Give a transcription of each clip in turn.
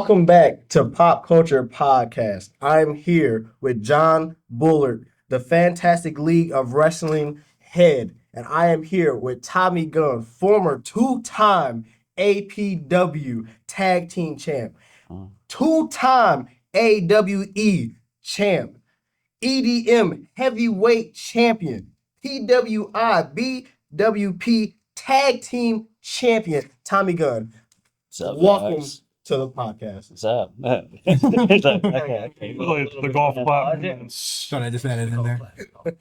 Welcome back to Pop Culture Podcast. I'm here with John Bullard, the Fantastic League of Wrestling head, and I am here with Tommy Gunn, former two-time APW Tag Team Champ, two-time AWE Champ, EDM Heavyweight Champion, PWI BWP Tag Team Champion, Tommy Gunn. What's up, Welcome guys? to the podcast. What's up? Like the golf clap. Thought I just added in there.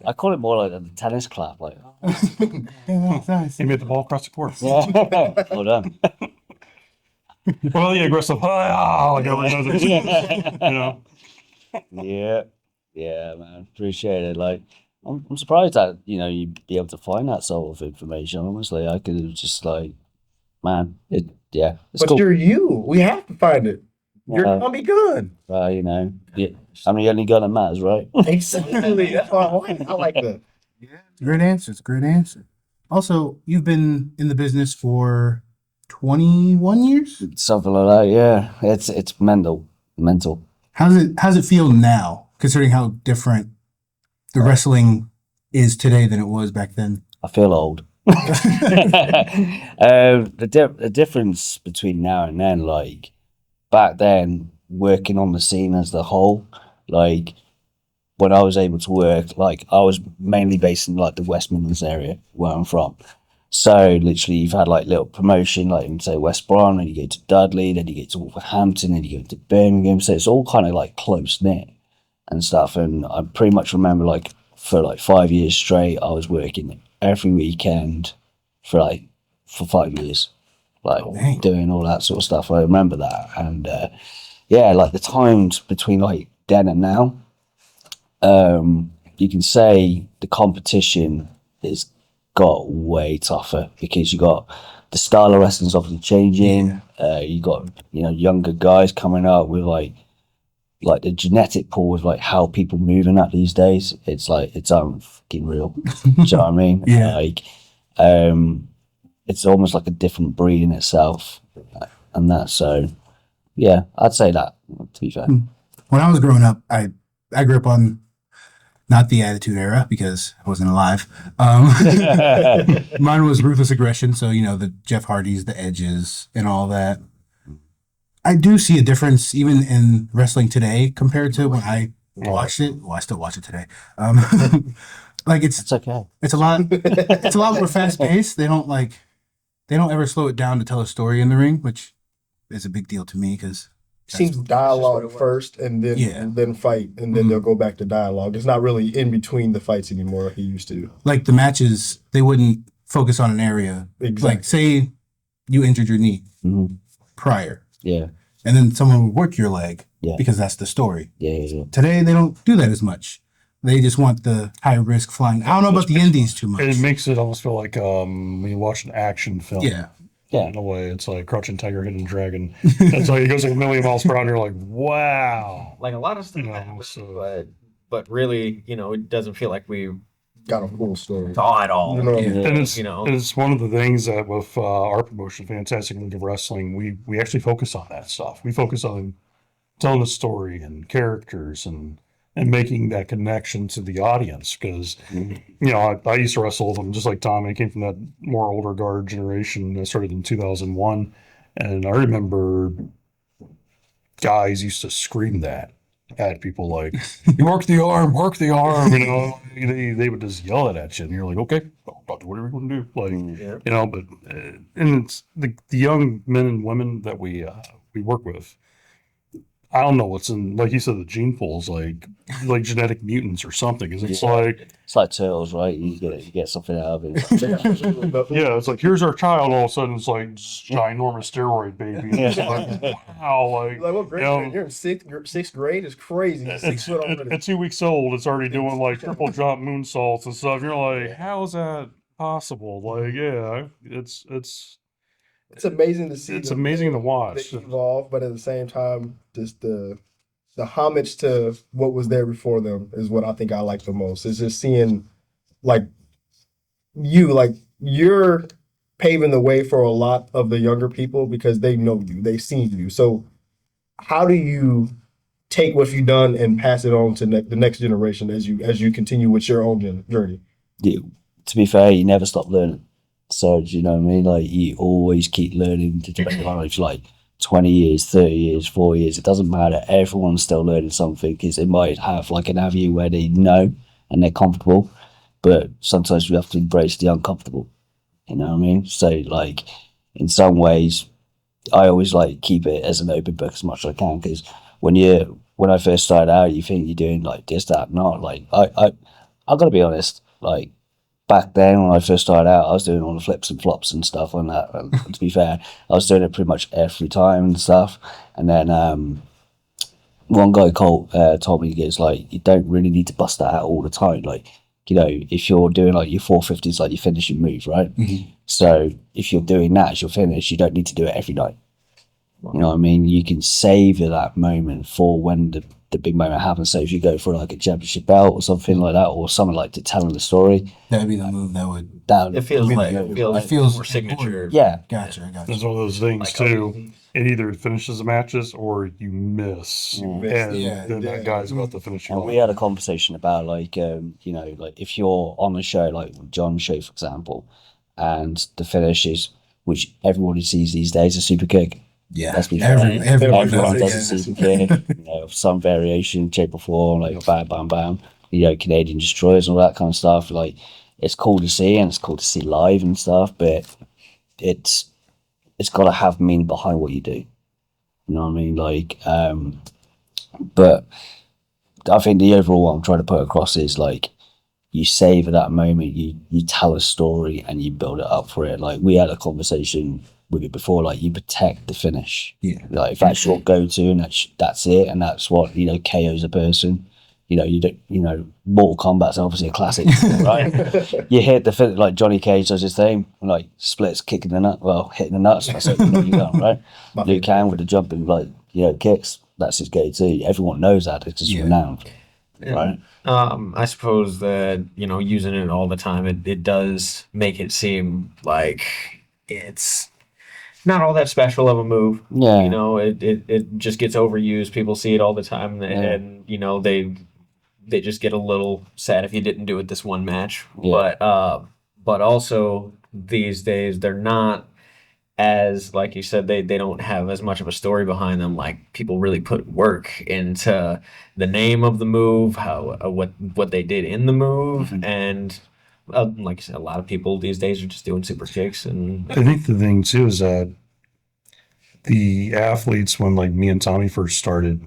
I call it more like a tennis clap. Like, Yeah, that's nice. He made the ball across the court. yeah, well done. Well, yeah, aggressive. Like everyone knows it. You know. Yeah, man. Appreciate it. Like, I'm surprised that you'd be able to find that sort of information. Honestly, I could have just man, it's But cool. you're you. We have to find it. You're Uh, Tommy Gunn. Yeah. I'm the only gun that matters, right? Exactly. That's what I like. I like that. Great answer. It's a great answer. Also, you've been in the business for 21 years? Something like that. Yeah, it's mental. How's it feel now, considering how different the wrestling is today than it was back then? I feel old. The difference between now and then, like back then, working on the scene as the whole, like when I was able to work, like I was mainly based in like the West Midlands area where I'm from. So literally, you've had like little promotion, like in say West Brom, and you go to Dudley, then you go to Wolverhampton, then you go to Birmingham. So it's all kind of like close knit and stuff. And I pretty much remember like for like 5 years straight, I was working every weekend for 5 years, like Dang. doing all that sort of stuff. I remember that, and like the times between like then and now, you can say the competition has got way tougher because you got the style of wrestling's obviously changing. You got younger guys coming up with like the genetic pool of like how people moving that these days. It's like it's fucking real. Do you know what I mean? Yeah. Like, it's almost like a different breed in itself, and that. So, yeah, I'd say that. To be fair, When I was growing up, I grew up on not the Attitude Era because I wasn't alive. Mine was Ruthless Aggression, so the Jeff Hardys, the Edges, and all that. I do see a difference even in wrestling today compared to when I watched it. Well, I still watch it today. Like it's okay. it's a lot more fast paced. They don't ever slow it down to tell a story in the ring, which is a big deal to me because Seems dialogue first and then fight, and then they'll go back to dialogue. It's not really in between the fights anymore like he used to. like the matches, they wouldn't focus on an area. Exactly. Like say you injured your knee prior, Yeah, and then someone would work your leg Yeah. because that's the story. yeah. Today, they don't do that as much. They just want the high risk flying. I don't know about the indies too much. It makes it almost feel like when you watch an action film. Yeah. In a way, it's like Crouching Tiger, Hidden Dragon. It's like it goes like a million miles per hour. And you're like, wow. Like a lot of stuff You know, happens, so- but really, it doesn't feel like we Got a full story. saw it all. Yeah. And it's, You know. it's one of the things that with our promotion, Fantastic League of Wrestling, we actually focus on that stuff. We focus on telling a story and characters and making that connection to the audience because, I used to wrestle with them just like Tommy. I came from that more older guard generation. I started in 2001. And I remember guys used to scream that at people like, "You work the arm, They would just yell it at you, and you're like, "Okay, I'll do whatever you want to do." Like, but and it's the young men and women that we work with. I don't know what's in, like you said, the gene pool's like genetic mutants or something. Because it's like, It's like turtles, right? You get something out of it. yeah, it's like here's our child. All of a sudden, it's like ginormous steroid baby. And it's like, wow, Like what grade? You're in sixth grade? It's crazy. You're 6 foot already. At 2 weeks old, it's already doing like triple jump moonsaults and stuff. You're like, how is that possible? Like, yeah, it's It's amazing to see. It's amazing to watch. They evolve, but at the same time, just the homage to what was there before them is what I think I like the most. It's just seeing like you're paving the way for a lot of the younger people because they know you, they've seen you. So how do you take what you've done and pass it on to the next generation as you continue with your own journey? To be fair, you never stop learning. So do you know what I mean? Like you always keep learning to do it. Like 20 years, 30 years, 4 years, it doesn't matter. Everyone's still learning something because they might have like an avenue where they know and they're comfortable, but sometimes we have to embrace the uncomfortable. You know what I mean? So like in some ways, I always like keep it as an open book as much as I can because when I first started out, you think you're doing like this, that, not like I gotta be honest, like back then when I first started out, I was doing all the flips and flops and stuff on that. And to be fair, I was doing it pretty much every time and stuff. And then one guy told me, he goes like, you don't really need to bust that out all the time. Like, you know, if you're doing like your 450s, like your finishing move, right? Mm-hmm. So if you're doing that as your finish, you don't need to do it every night. You know what I mean? You can savor that moment for when the big moment happens. So if you go for like a championship belt or something like that, or something like to telling the story, That'd be the move that would. that It feels would like be it the- feels, It feels more signature. yeah, Gotcha. It's one of those things Like, too. It either finishes the matches or you miss, and Yeah. then that guy's about to finish you and off. we had a conversation about like you know, like if you're on the show, like John's show for example, and the finish is, which everybody sees these days, a super kick. Yeah. Let's be fair. Everyone Everyone does does a it. super kick, you know, of some variation, shape or form, like bam, bam, bam. You know, Canadian destroyers and all that kind of stuff. Like, it's cool to see and it's cool to see live and stuff, but it's got to have meaning behind what you do. You know what I mean? Like, but I think the overall what I'm trying to put across is like you savor that moment, you tell a story and you build it up for it. Like we had a conversation with it before, like you protect the finish. Yeah. Like if that's your go-to and that's it, and that's what, you know, KOs a person. You know, you don't, you know, Mortal Kombat's obviously a classic, right? You hit the finish, like Johnny Cage does his thing, like splits, kicking the nut, well, hitting the nuts. That's it, you know, you done, right? Luke Kang with the jumping, like, you know, kicks. That's his go-to. Everyone knows that. It's just renowned, right? I suppose that, you know, using it all the time, it does make it seem like it's not all that special of a move. Yeah. You know, it just gets overused. People see it all the time, and you know, they just get a little sad if you didn't do it this one match. Yeah. But also these days they're not as, like you said, they don't have as much of a story behind them. Like people really put work into the name of the move, how what they did in the move, and like you said, a lot of people these days are just doing super kicks. And I think the thing too is that the athletes, when like me and Tommy first started,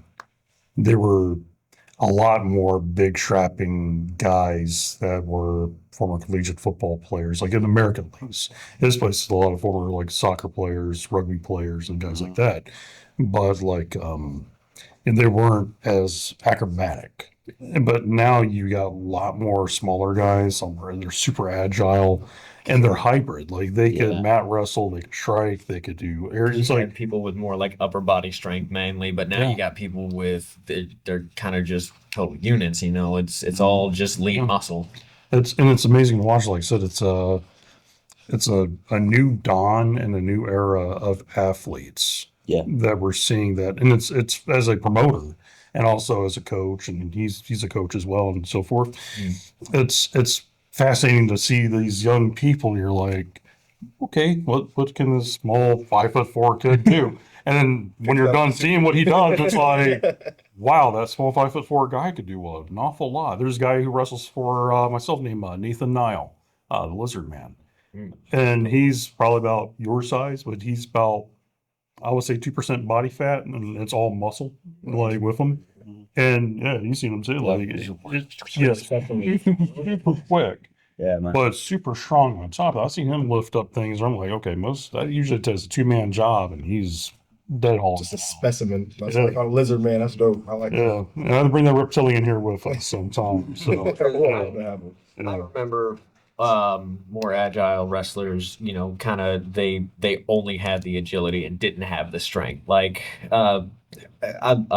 they were a lot more big strapping guys that were former collegiate football players, like in American leagues. This place is a lot of former like soccer players, rugby players, and guys like that. But like, and they weren't as acrobatic. But now you got a lot more smaller guys. They're super agile, and they're hybrid. Like they could mat wrestle, they could strike, they could do areas It's like like people with more like upper body strength mainly, but now Yeah. you got people with they're kind of just total units. You know, it's all just lean muscle. it's amazing to watch. Like I said, it's a new dawn and a new era of athletes Yeah. that we're seeing that, and it's as a promoter and also as a coach, and he's a coach as well, and so forth. It's fascinating to see these young people. You're like, okay, what can this small 5'4" kid do? And then when you're done seeing what he does, it's like, wow, that small 5'4" guy could do an awful lot. There's a guy who wrestles for myself named Nathan Nile, the Lizard Man, and he's probably about your size, but he's about, I would say, 2% body fat, and it's all muscle, like with him. And yeah, you've seen him too. Like, yes, super quick, Yeah, man. but super strong on top. I've seen him lift up things. Where I'm like, okay, that usually does a 2-man job, and he's dead haul. Just a specimen. That's Yeah. like a lizard man. That's dope. I like that. Yeah, and I bring that reptilian here with us sometimes. So I remember more agile wrestlers, you know, kind of they only had the agility and didn't have the strength. Like I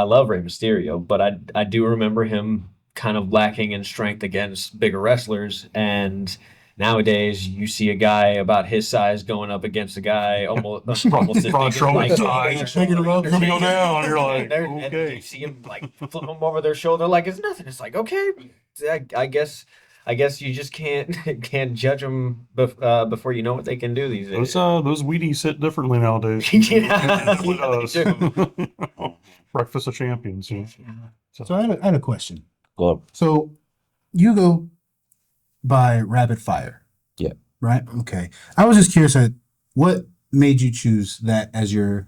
love Rey Mysterio, but I do remember him kind of lacking in strength against bigger wrestlers, and nowadays you see a guy about his size going up against a guy almost as big as Strowman's size. Taking him up. You're gonna go down. You're like, and okay. you see him like flip him over their shoulder like it's nothing. It's like, okay, I guess you just can't judge them before you know what they can do these days. Those Wheaties hit differently nowadays. Yeah, It does. Breakfast of champions. Yeah. So I had a question. Well, So you go by rapid fire. Yeah. Right? Okay. I was just curious what made you choose that as your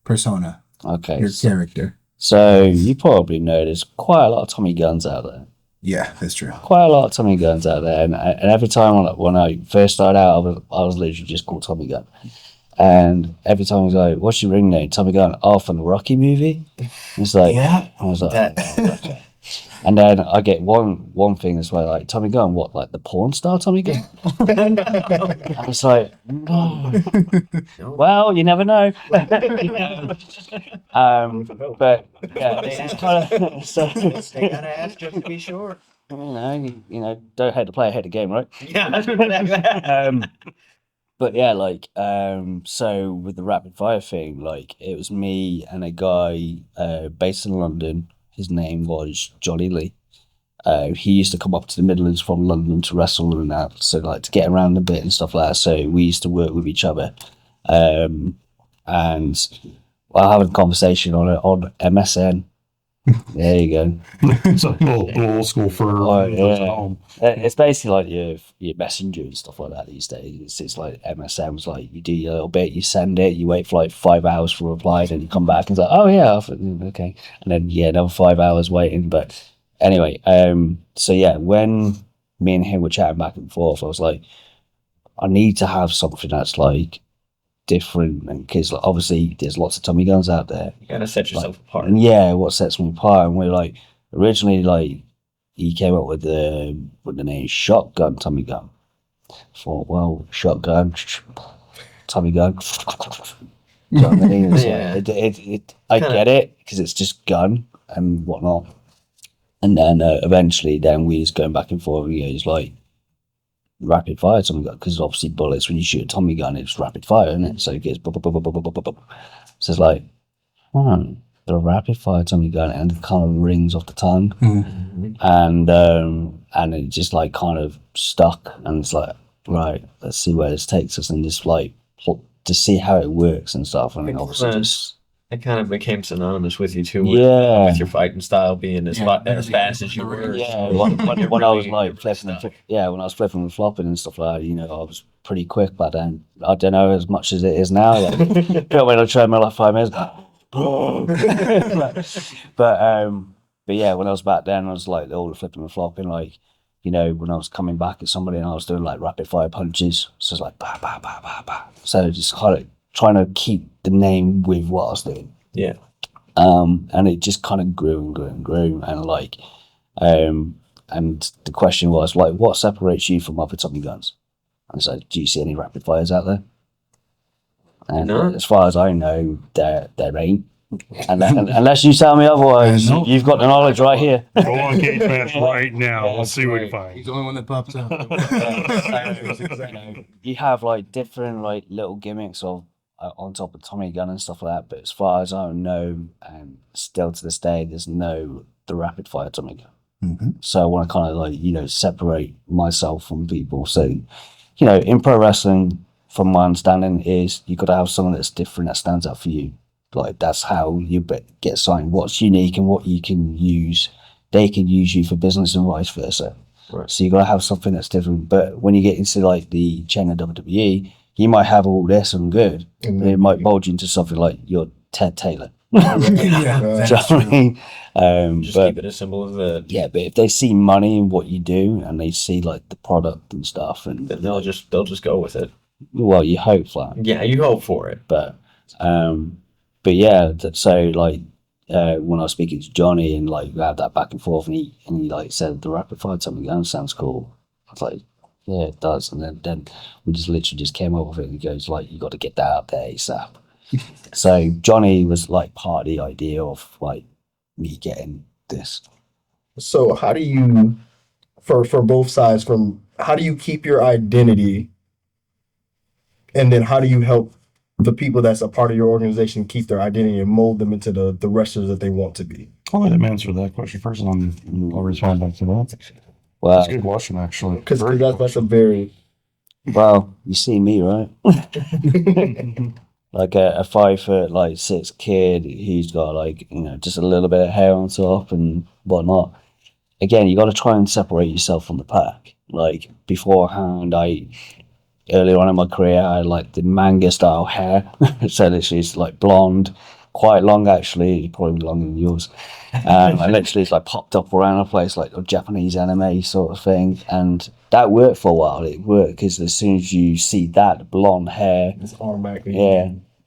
persona, okay. your character. So you probably know there's quite a lot of Tommy Guns out there. Yeah, that's true. Quite a lot of Tommy Guns out there, and every time when I first started out, I was literally just called Tommy Gunn. And every time he's like, "What's your ring name?" Tommy Gunn. Oh, from the Rocky movie. It's like, Yeah. I was like, oh, okay. And then I get one thing as well, like Tommy Gunn, what, like the porn star Tommy Gunn? I was like, no. Well, you never know. But yeah, it's kind of so. They gotta ask just to be sure. You know, don't hate the player, hate the game, right? Yeah. But yeah, like, so with the rapid fire thing, like, it was me and a guy based in London. His name was Johnny Lee. He used to come up to the Midlands from London to wrestle and that, so like to get around a bit and stuff like that. So we used to work with each other, and while having a conversation on MSN. There you go. It's like old school for home. It's basically like your messenger and stuff like that these days. It's like MSN was like you do your little bit, you send it, you wait for like 5 hours for a reply, then you come back and it's like, oh yeah, okay, and then another 5 hours waiting. But anyway, so yeah, when me and him were chatting back and forth, I was like, I need to have something that's like different, and because like, obviously there's lots of Tommy Guns out there. You gotta set yourself apart. And yeah, what sets me apart? And we're like, originally, like, he came up with the name Shotgun Tommy Gunn. I thought, well, Shotgun, Tommy Gunn. You know what I mean? It's like, I get it, because it's just gun and whatnot. And then eventually, then we was going back and forth, and he's like, rapid fire Tommy Gun, because obviously bullets, when you shoot a Tommy Gun, it's rapid fire, isn't it? So it gets so it's like, the rapid fire Tommy Gun, and it kind of rings off the tongue. Mm-hmm. And it just like kind of stuck, and it's like, right, let's see where this takes us, and just like to see how it works and stuff. And obviously just it kind of became synonymous with you too. Yeah. With your fighting style being as fast as you were. Yeah, when I was like flipping, when I was flipping and flopping and stuff like that, you know, I was pretty quick back then. I don't know as much as it is now. Like, you know, when I tried my like 5 minutes, but yeah, when I was back then, I was like all the flipping and flopping, like, you know, when I was coming back at somebody and I was doing like rapid fire punches, so it's like bah bah bah bah bah. So just kind of trying to keep the name with what I was doing. Yeah. And it just kind of grew and grew and grew, and like, and the question was like, what separates you from other Tommy Guns? And so, do you see any rapid fires out there? And No. as far as I know, there ain't. And unless you tell me otherwise, Nope. you've got the knowledge right here. Go on Cage Match right now. Let's see what you He's find. the only one that pops up. You have like different like little gimmicks of on top of Tommy Gunn and stuff like that, but as far as I know, and still to this day, there's no the rapid fire Tommy Gunn. Mm-hmm. So I want to kind of like, you know, separate myself from people. So, you know, in pro wrestling, from my understanding, is you got to have someone that's different that stands out for you. Like that's how you get signed. What's unique and what you can use, they can use you for business and vice versa. Right. So you got to have something that's different. But when you get into like the chain of WWE, you might have all this and good, and it might bulge into something like you're Ted Taylor. Yeah, Do you know what I mean? Just But keep it as simple as that. yeah, but if they see money in what you do and they see like the product and stuff, and Then they'll just go with it. well, you hope that. Yeah, you hope for it. But yeah, so like when I was speaking to Johnny and like we had that back and forth, and he like said the rapid fire Tommy Gunn sounds cool. I was like, yeah, it does. And then we just literally just came up with it, and he goes like, you got to get that out there ASAP. So Johnny was like part of the idea of like me getting this. So how do you, for both sides, from how do you keep your identity, and then how do you help the people that's a part of your organization keep their identity and mold them into the wrestlers that they want to be? I'll let him answer that question first, and then I'll respond back to that. Well, That's a good question, actually. Because Very good that's a very well, you see me, right? Like a 5 foot, like 6 kid who's got like, just a little bit of hair on top and whatnot. Again, you got to try and separate yourself from the pack. Like beforehand, earlier on in my career, I had like the manga style hair. So literally it's like blonde, quite long actually, probably longer than yours. I literally it's like popped up around the place like a Japanese anime sort of thing. And that worked for a while. It worked because as soon as you see that blonde hair, it's automatically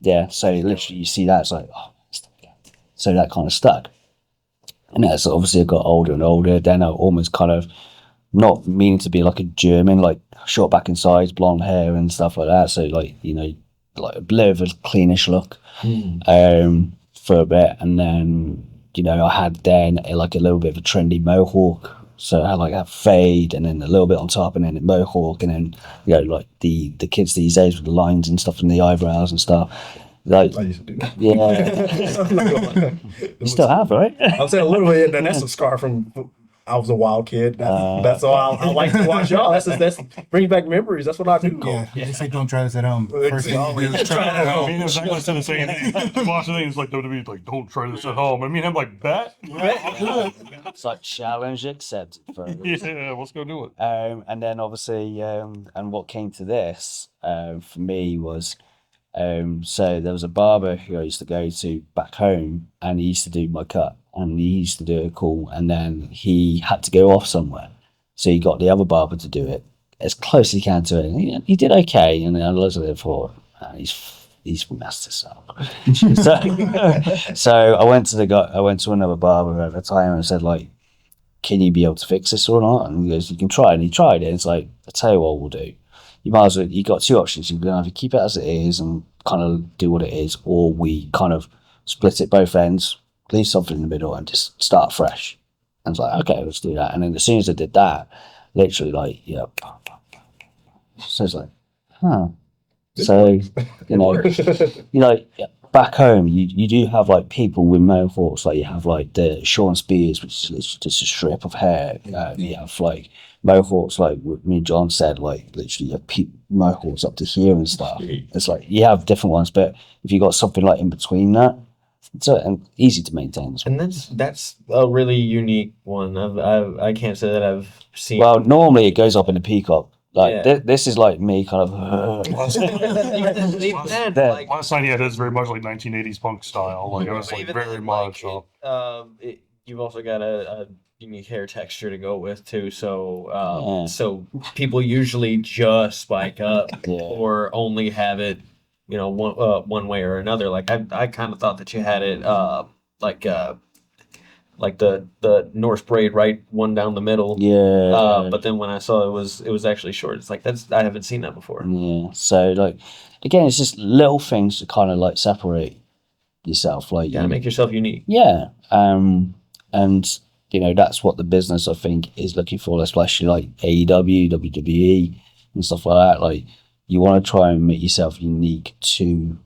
yeah. So literally you see that, it's like, oh, so that kind of stuck. And as obviously I got older and older, then I almost kind of not meaning to be like a German, like short back in size, blonde hair and stuff like that. So like, like a bit of a cleanish look for a bit. And then, I had then like a little bit of a trendy mohawk. So I had like that fade and then a little bit on top and then a mohawk and then, like the kids these days with the lines and stuff in the eyebrows and stuff. Like, I used to do that. yeah. I'm not gonna lie. You still have, right? I'm saying a little bit. And that's a scar from I was a wild kid. That's all I like to watch y'all. That's brings back memories. That's what I do. Yeah, they say don't try this at home. First thing you do is try it at I home. mean, it's not going to say anything. Watching things like WWE, like, don't try this at home. I mean, I'm like, bet? It's like challenge accepted. Yeah, let's go do it. And then obviously, and what came to this for me was, so there was a barber who I used to go to back home, and he used to do my cut, and he used to do it cool, and then he had to go off somewhere, so he got the other barber to do it as close as he can to it. And he did okay, and then I looked at it for, and he's messed this up. So I went to another barber at the time and said like, can you be able to fix this or not? And he goes, you can try. And he tried it. And it's like, I tell you what we'll do. You might as well, you got two options. You can either keep it as it is and kind of do what it is, or we kind of split it both ends, leave something in the middle and just start fresh. And it's like, okay, let's do that. And then as soon as I did that, literally like, so it's like, huh. So, back home, you do have like people with mohawks, like you have like the Sean Spears, which is just a strip of hair. You have like mohawks, like what me and John said, like literally you have mohawks up to here and stuff. It's like you have different ones, but if you got something like in between that, it's easy to maintain as well. And that's a really unique one. I can't say that I've seen. Well, normally it goes up in a peacock. Like Yeah. this is like me kind of. Even then, like, Last night, yeah, that's very much like 1980s punk style. Like, it was like even very then, much. you've also got a unique hair texture to go with too. So so people usually just spike up or only have it, one way or another. Like I kind of thought that you had it like the Norse braid, right, one down the middle. Yeah. But then when I saw it was actually short. It's like I haven't seen that before. Yeah. So like, again, it's just little things to kind of like separate yourself. Like, You gotta make yourself unique. yeah. And that's what the business I think is looking for, especially like AEW, WWE, and stuff like that. Like, you want to try and make yourself unique to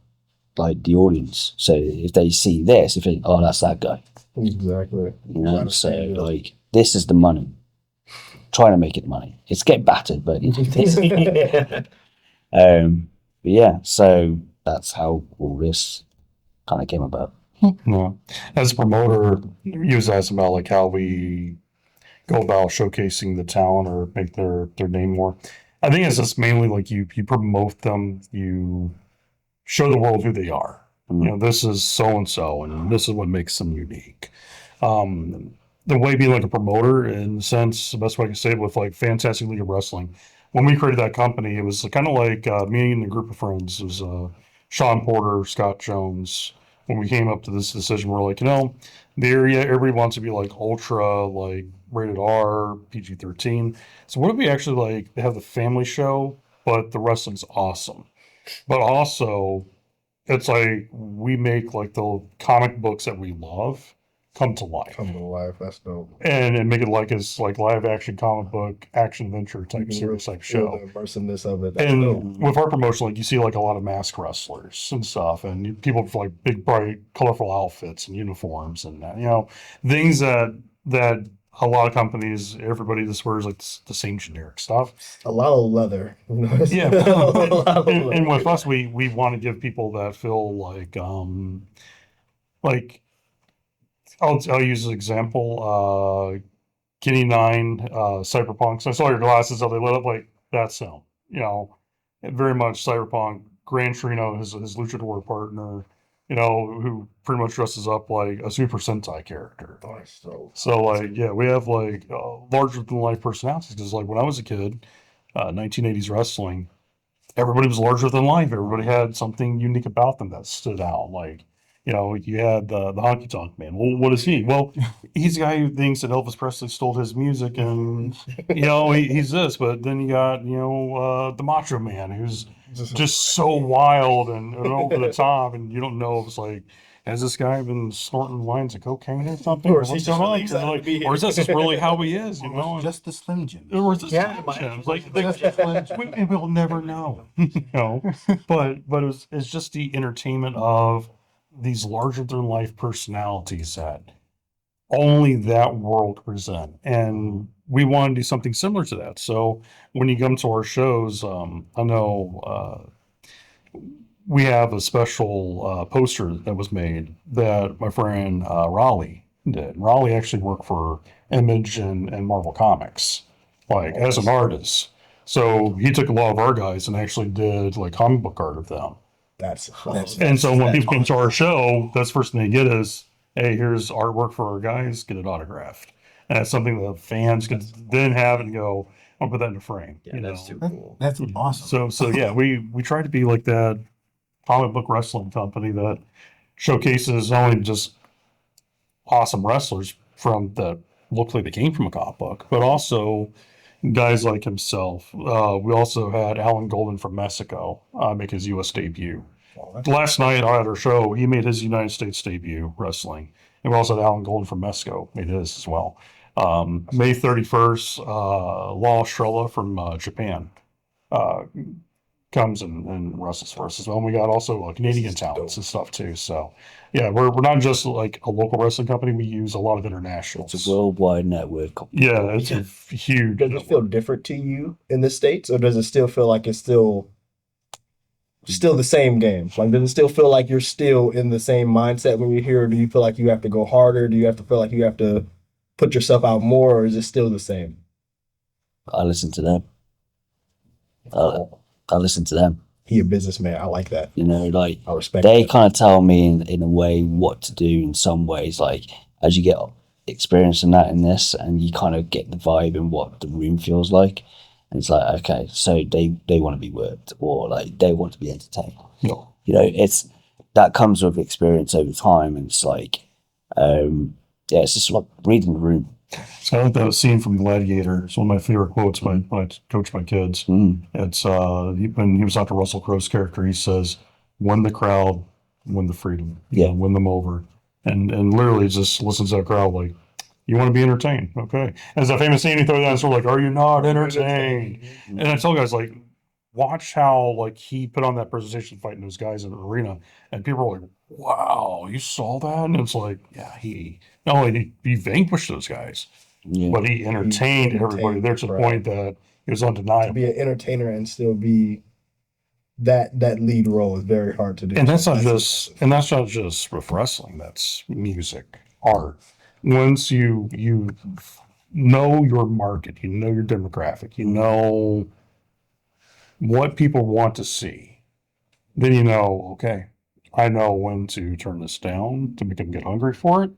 like the audience. So if they see this, they think, oh, that's that guy. Exactly. So like, this is the money. Trying to make it money. It's getting battered, but but yeah. So that's how all this kind of came about. No. As a promoter, you was asking about like how we go about showcasing the talent or make their name more. I think it's just mainly like you promote them, you show the world who they are. This is so and so, and this is what makes them unique. The way being like a promoter, in the sense, the best way I can say it, with like Fantastic League of Wrestling. When we created that company, it was kind of like me and a group of friends. It was Sean Porter, Scott Jones. When we came up to this decision, we're like, the area, everybody wants to be like ultra, like rated R, PG-13. So what if we actually like have the family show, but the wrestling's awesome, but also it's like we make like the comic books that we love come to life. Come to life. That's dope. And make it like it's like live action comic book action adventure type series type show. The immersiveness of it. That's And dope. with our promotion, like you see like a lot of mask wrestlers and stuff, and people with like big, bright, colorful outfits and uniforms, and things that a lot of companies, everybody just wears like the same generic stuff. A lot of leather. Yeah, A lot of and leather. with us, we want to give people that feel like I'll use an example. Kenny Nine, Cyberpunk. So I saw your glasses, how they lit up like that's him. Very much Cyberpunk. Gran Torino, his luchador partner, who pretty much dresses up like a Super Sentai character. So like, yeah, we have like larger than life personalities because like when I was a kid, 1980s wrestling, everybody was larger than life. Everybody had something unique about them that stood out. Like, you had the honky tonk man. Well, what is he? Well, he's a guy who thinks that Elvis Presley stole his music, and he's this. But then you got the Macho Man, who's just so wild and over the top, and you don't know if it's like, has this guy been snorting lines of cocaine or something? Or is he What's just going on? really excited to be here? Or is this just really how he is? Just the Slim Jim. Or is this Yeah, Slim Jims? And we'll never know. But it's just the entertainment of these larger than life personalities that only that world present, and we want to do something similar to that. So when you come to our shows, I know we have a special poster that was made that my friend Raleigh did. Raleigh actually worked for Image and Marvel Comics, like as an artist. So he took a lot of our guys and actually did like comic book art of them. And so when people come to our show, that's the first thing they get is, hey, here's artwork for our guys, get it autographed. And that's something that fans can then have and go, I'll put that in a frame. Yeah, that's too cool. That's awesome. So yeah, we try to be like that comic book wrestling company that showcases not only just awesome wrestlers from that look like they came from a comic book, but also guys like himself. We also had Alan Golden from Mexico make his U.S. debut. Last night at our show, he made his United States debut wrestling. And we also had Alan Golden from Mexico made his as well. May 31st, Law Estrella from Japan comes and wrestles for us as well. And we got also Canadian talents and stuff too. So yeah, we're not just like a local wrestling company. We use a lot of internationals. It's a worldwide network. Yeah, it's a huge. Does it feel different to you in the States, or does it still feel like it's still the same game? Like, does it still feel like you're still in the same mindset when you're here, or do you feel like you have to go harder? Do you have to feel like you have to put yourself out more, or is it still the same? I listen to them. I listen to them. He a businessman. I like that. Like I respect they that. kind of tell me in a way what to do in some ways. Like as you get experience in that in this, and you kind of get the vibe and what the room feels like. And it's like, okay, so they want to be worked, or like they want to be entertained. No. It's that comes with experience over time, and it's like, it's just like reading the room. So I like that scene from Gladiator. It's one of my favorite quotes when I coach my kids. It's when he was talking to Russell Crowe's character, he says, "Win the crowd, win the freedom, win them over," and literally just listens to that crowd like, you want to be entertained, okay? As that famous scene, he throws that sort of like, "Are you not entertained?" And I tell guys like, watch how like he put on that presentation fighting those guys in the arena, and people are like, "Wow, you saw that?" And it's like, yeah, he not only did he vanquished those guys, but he entertained everybody. There's a point that it was To undeniable. be an entertainer and still be that lead role is very hard to do. And that's not just with wrestling. That's music, art. Once you know your market, you know your demographic, you know what people want to see, then you know, okay, I know when to turn this down to make them get hungry for it.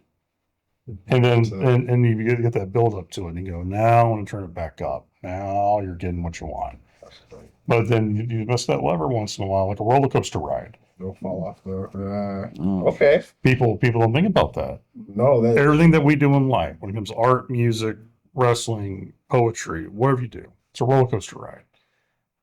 And then and you get that build up to it, and you go, now I want to turn it back up. Now you're getting what you want. But then you miss that lever once in a while, like a roller coaster ride. Don't fall off there. Okay. People don't think about that. No, Everything that we do in life, when it comes to art, music, wrestling, poetry, whatever you do, it's a roller coaster ride.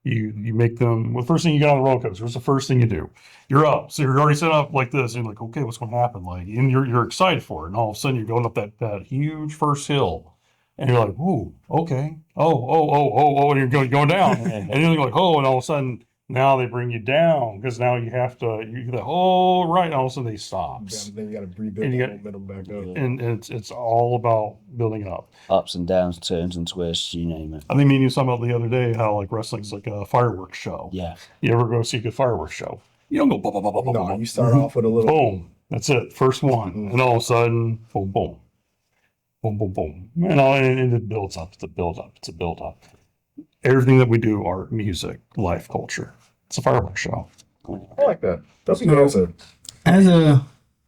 You make them. Well, the first thing you get on the roller coaster. What's the first thing you do? You're up. So you're already set up like this. And you're like, okay, what's going to happen? Like, and you're excited for it. And all of a sudden, you're going up that huge first hill, and you're like, ooh, okay, oh, and you're going down, and you're like, oh, and all of a sudden. Now they bring you down because now you have to. You go, oh, right. And all of a sudden they stops. Then you got to rebuild the momentum back up. And it's all about building up. Ups and downs, turns and twists, you name it. I think me and you talking about the other day how like wrestling's like a fireworks show. Yeah. You ever go see a good fireworks show? You don't go boom, boom, boom, boom, boom, No, boom. you start off with a little Boom. That's it. First one. And all of a sudden, boom, boom. Boom, boom, boom. And it builds up. It's a build up. It's a build up. Everything that we do, art, music, life, culture. It's a fireworks show. I like that. That's a good answer.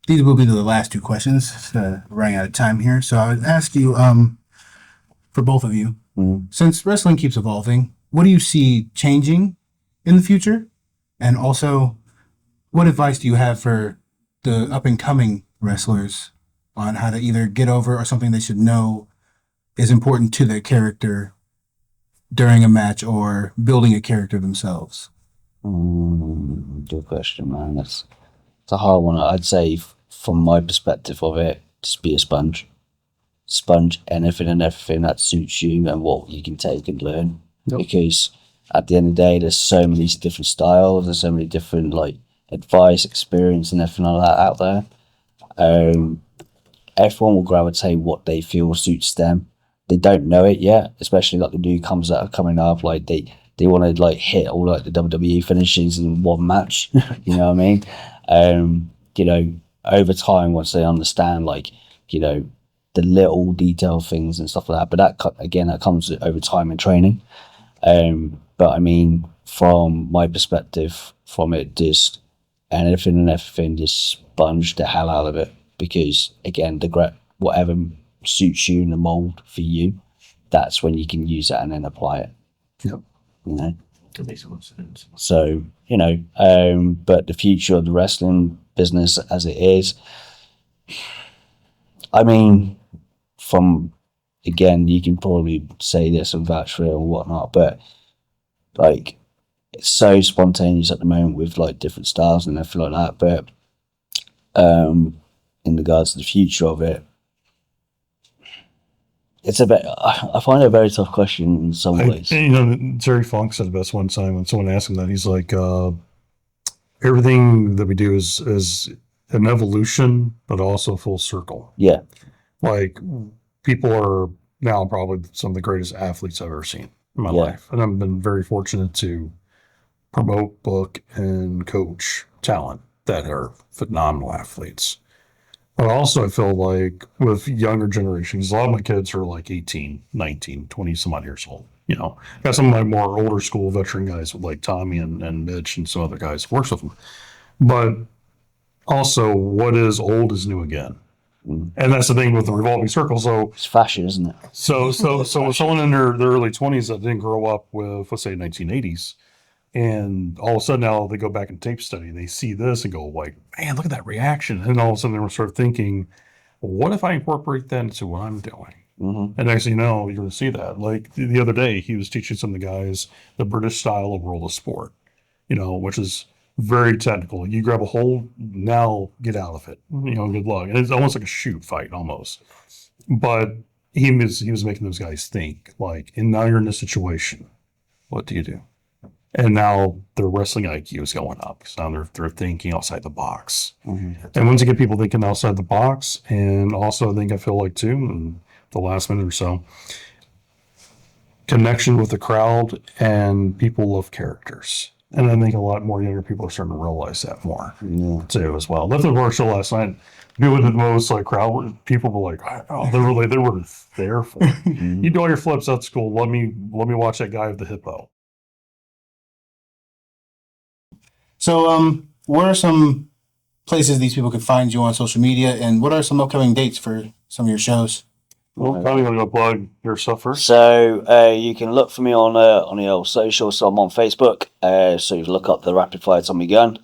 These will be the last two questions. Running out of time here, so I would ask you, for both of you, since wrestling keeps evolving, what do you see changing in the future? And also, what advice do you have for the up and coming wrestlers on how to either get over or something they should know is important to their character during a match or building a character themselves? Good question, man. It's a hard one. I'd say, from my perspective of it, just be a sponge. Sponge anything and everything that suits you and what you can take and learn. Yep. Because at the end of the day, there's so many different styles, there's so many different like advice, experience, and everything like that out there. Everyone will gravitate what they feel suits them. They don't know it yet, especially like the newcomers that are coming up. Like they want to like hit all like the WWE finishes in one match. You know what I mean? You know, over time, once they understand, like, you know, the little detail things and stuff like that. But that comes over time and training. But I mean, from my perspective, from it, just anything and everything, just sponge the hell out of it. Because again, whatever suits you in the mold for you, that's when you can use that and then apply it. Yep. You know? That makes a lot of sense. So, you know, but the future of the wrestling business as it is, I mean, again, you can probably say this and vouch for it and whatnot, but like, it's so spontaneous at the moment with like different styles and everything like that. But in regards to the future of it, I find it a very tough question in some ways. You know, Terry Funk said the best one time when someone asked him that. He's like, everything that we do is an evolution, but also full circle. Yeah. Like, people are now probably some of the greatest athletes I've ever seen in my life. And I've been very fortunate to promote, book, and coach talent that are phenomenal athletes. But also, I feel like with younger generations, a lot of my kids are like 18, 19, 20 some odd years old. You know, got some of my more older school veteran guys with like Tommy and Mitch and some other guys who works with them. But also, what is old is new again. And that's the thing with the revolving circle. So It's fashion, isn't it? So with someone in their early 20s that didn't grow up with, let's say, 1980s, and all of a sudden now they go back and tape study, they see this and go like, man, look at that reaction. And all of a sudden they start thinking, well, what if I incorporate that into what I'm doing? And next thing you know, you're going to see that. Like the other day, he was teaching some of the guys the British style of world of sport, you know, which is very technical. You grab a hold, now get out of it. You know, good luck. And it's almost like a shoot fight almost. But he was making those guys think, like, and now you're in this situation. What do you do? And now their wrestling IQ is going up. So now they're thinking outside the box. And once you get people thinking outside the box, and also I feel like too, in the last minute or so, connection with the crowd, and people love characters. And I think a lot more younger people are starting to realize that more too as well. Left the horror show last night. People with the most like crowd, people were like, oh, they were there for it. You do all your flips, that's cool. Let me watch that guy with the hippo. So, what are some places these people can find you on social media, and what are some upcoming dates for some of your shows? Well, how do you want to go plug your stuff first? So you can look for me on the old social. So I'm on Facebook. So you look up the Rapid Fire Tommy Gunn.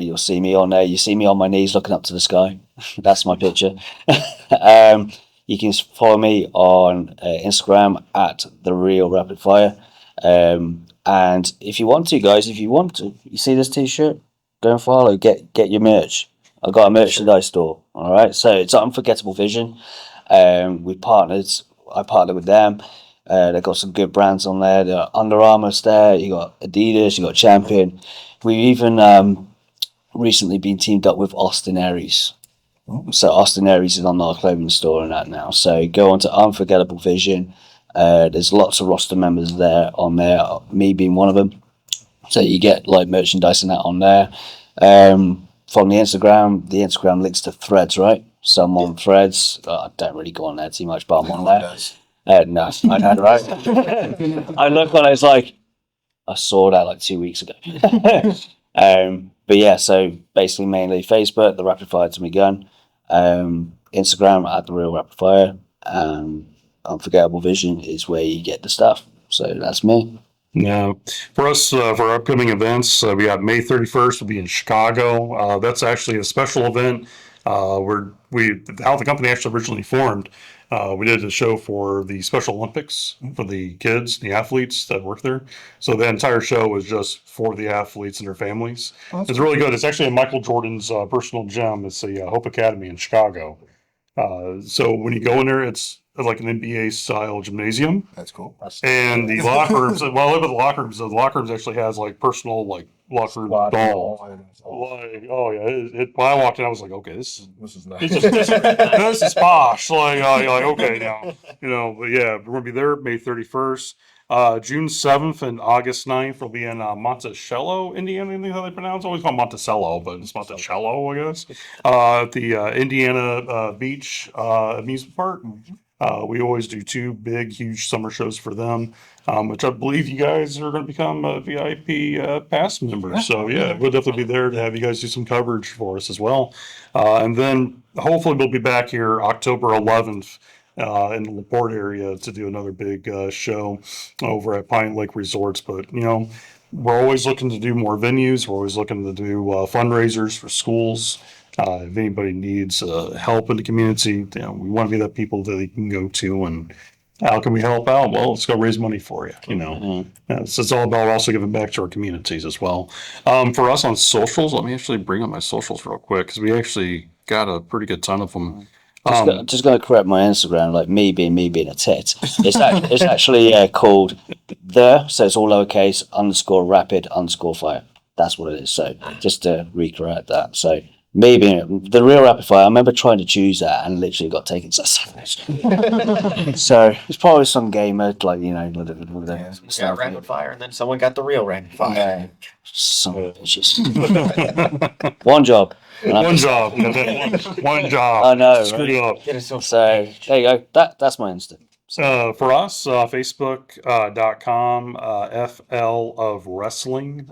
You'll see me on there. You see me on my knees looking up to the sky. That's my picture. You can follow me on Instagram at The Real Rapid Fire. And if you want to, guys, you see this T-shirt, go and follow. Get your merch. I've got a merchandise store. All right, so it's Unforgettable Vision. I partnered with them. They've got some good brands on there. There are Under Armour's there. You got Adidas. You got Champion. We've even recently been teamed up with Austin Aries. So Austin Aries is on our clothing store and that now. So go on to Unforgettable Vision. There's lots of roster members there on there. Me being one of them. So you get like merchandise and that on there. From the Instagram links to Threads, right? So I'm on Threads. I don't really go on there too much, but I'm on there. No, I know, right? I look when I was like, I saw that like 2 weeks ago. But yeah, so basically mainly Facebook, the Rapid Fire Tommy Gunn, Instagram at the Real Rapid Fire, Unforgettable Vision is where you get the stuff. So that's me. Yeah, for us, for our upcoming events, we got May 31st. We'll be in Chicago. That's actually a special event. How the company actually originally formed. We did a show for the Special Olympics for the kids, the athletes that work there. So the entire show was just for the athletes and their families. It's really good. It's actually in Michael Jordan's personal gym. It's the Hope Academy in Chicago. So when you go in there, it's like an NBA style gymnasium. That's cool. And the locker rooms, well, I live at the locker rooms actually has like personal like locker room doll. Like, oh yeah, when I walked in, I was like, okay, this is nice. This is posh. Like, okay, now, but yeah, we're gonna be there May 31st. June 7th and August 9th will be in Monticello, Indiana. I think how they pronounce it. Always call Monticello, but it's Monticello, I guess. At the Indiana Beach amusement park. We always do 2 big, huge summer shows for them, which I believe you guys are going to become VIP pass members. So yeah, we'll definitely be there to have you guys do some coverage for us as well. And then hopefully we'll be back here October 11th. In the LaPorte area to do another big show over at Pine Lake Resorts. But, we're always looking to do more venues. We're always looking to do fundraisers for schools. If anybody needs help in the community, we want to be that people that they can go to and how can we help out? Well, let's go raise money for you. It's all about also giving back to our communities as well. For us on socials, let me actually bring up my socials real quick because we actually got a pretty good ton of them. Just going to correct my Instagram, like me being a tit. It's actually called so it's all lowercase _rapid_fire. That's what it is. So just to recorrect that. So me being the Real Rapid Fire. I remember trying to choose that and literally got taken to savage. So it's probably some gamer like Yeah, Rapid Fire, and then someone got the Real Rapid Fire. Yeah. Some bitches. One job. One job. One job. I know. Screwed Right? up. Get it so there you go. That's my Insta. For us, Facebook.com, FL of Wrestling.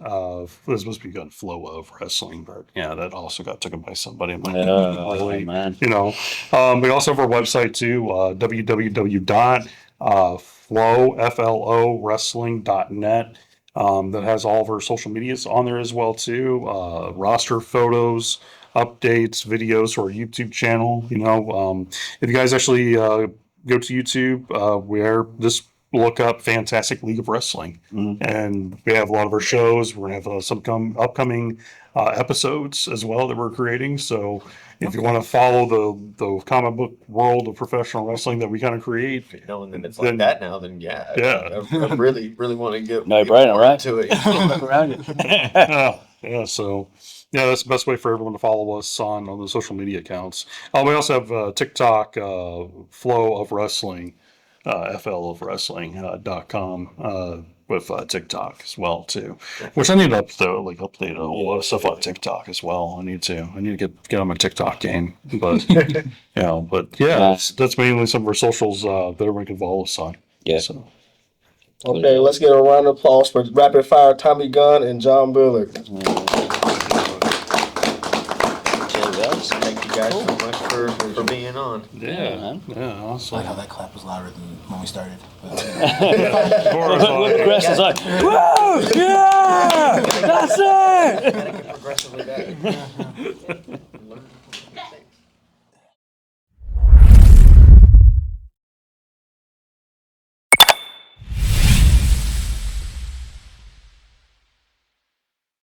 This must be good, Flow of Wrestling, but yeah, that also got taken by somebody. Man. We also have our website too, www.flowwrestling.net. That has all of our social medias on there as well too. Roster photos, updates, videos for our YouTube channel. If you guys actually go to YouTube, just look up Fantastic League of Wrestling, and we have a lot of our shows. We're gonna have some upcoming episodes as well that we're creating. So if you want to follow the comic book world of professional wrestling that we kind of create, knowing that it's like that now, then yeah. I really want to get No brainer, right? to it. Look around it. Yeah. So that's the best way for everyone to follow us on the social media accounts. We also have TikTok, Flow of Wrestling, FL of Wrestling.com with TikTok as well too. Which I need to update a lot of stuff on TikTok as well. I need to get on my TikTok game, but that's mainly some of our socials that everyone can follow us on. Yeah. So. Okay, let's get a round of applause for Rapid Fire Tommy Gunn and John Bullard. Thank you guys so much for being on. Yeah, awesome. I like how that clap was louder than when we started. Chris is like, whoa, yeah, that's it. Gotta get progressively better.